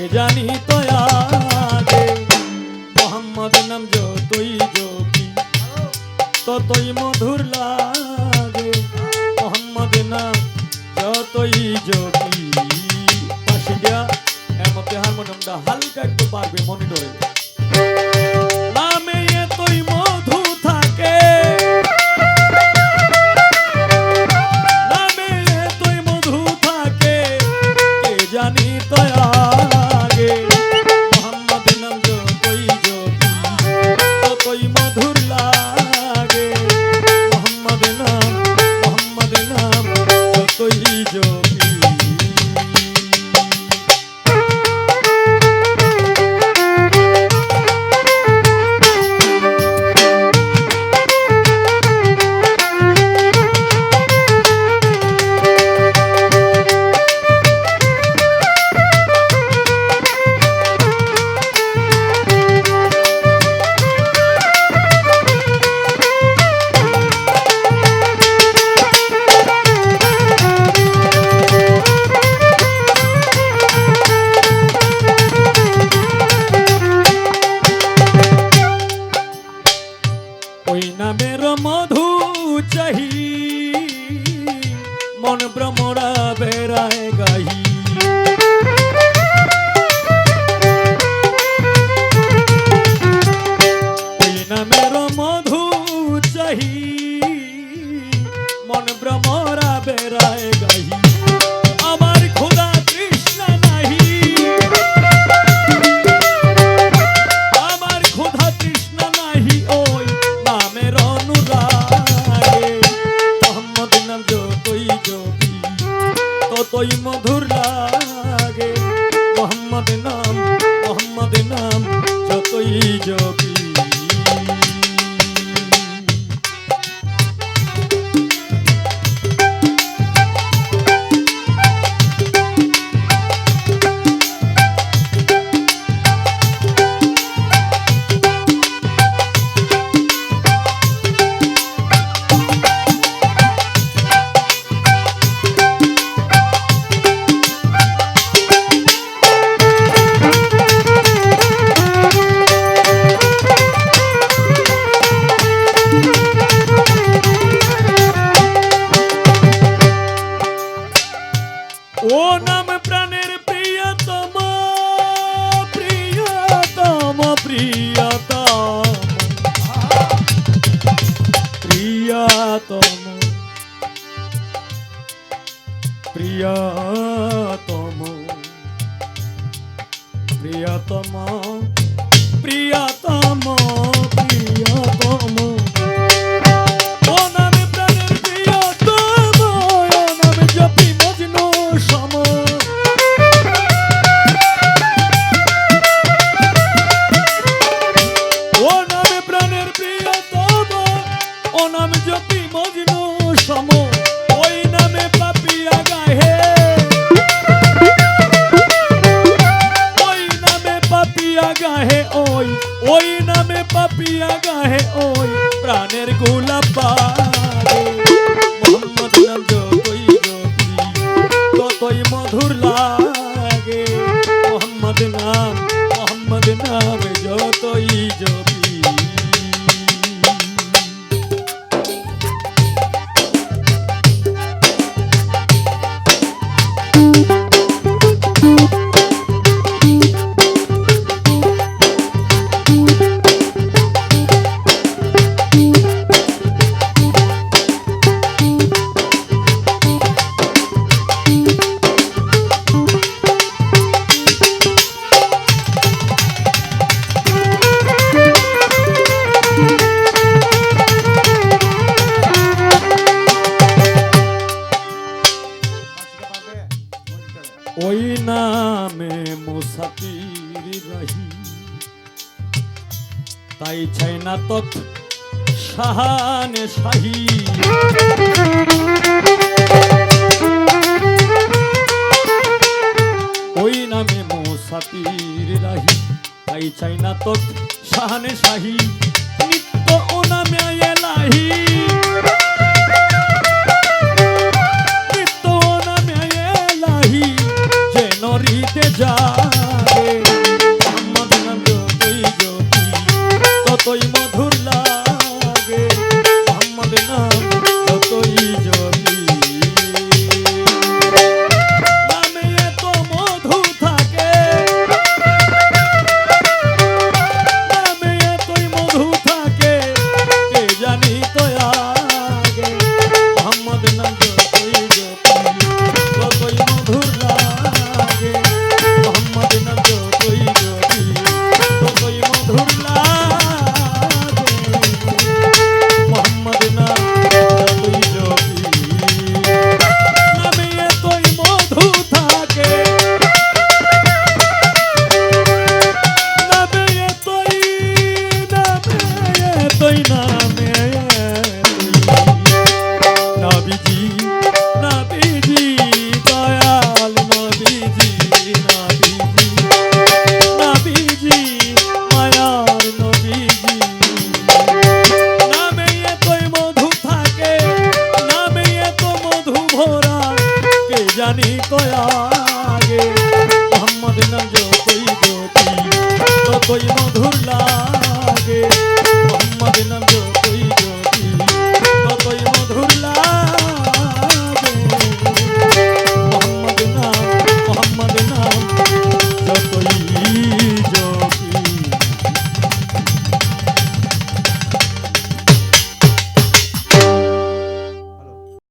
জানি তো আগে মোহাম্মদ নাম যতই জপি ততই মধুর লাগে মোহাম্মদ নাম যতই জপি পাশে দিয়া এর মধ্যে হারমোনিয়ামটা হালকা একটু পারবে মনিটরে নামে এতই মধু থাকে নামে এতই মধু থাকে কে জানি তো আগে মোহাম্মদ নাম যতই জপি ততই মধুর লাগে মোহাম্মদ নাম যতই জপি ওই নামের মধু চাহি মন ভ্রমরা বেড়ায় গাহি ওই নামের মধু চাহি মন ভ্রমরা বেড়ায় গাহি আমার খোদা তৃষ্ণা নাহি আমার খোদা তৃষ্ণা নাহি ওই নামের অনুরাগে মোহাম্মদ নাম যতই জপি ততই মধুর লাগে মোহাম্মদ নাম যতই জপি ও নাম প্রাণের প্রিয়তম প্রিয়তম প্রিয়তম প্রিয়তম প্রিয়তম প্রিয়তম প্রিয়তম প্রিয়তম ও নামে প্রাণের প্রিয়তম ও নামে জপি মজনু সম ও নামে প্রাণের প্রিয়তম ও নামে জপি মজনু সম ওই নামে পাপিয়া গাহে ওই নামে পাপিয়া গাহে ওই নামে পাপিয়া গাহে ওই প্রাণের গোলাপ বাগে মোহাম্মদ নাম যতই জপি ততই মধুর লাগে মোহাম্মদ নাম যতই জপি ওই নামে মুসাফির রহি তাই চাই না তৎ শাহানে শাহী ওই নামে মুসাফির রহি তাই চাই না তৎ শাহানে শাহী নিত্য ও নামে এলাহি নিত্য ও নামে এলাহি যে নরিতে যায় যতই জ্যোতি ততই মধুর লাগে মোহাম্মদ নাম জপি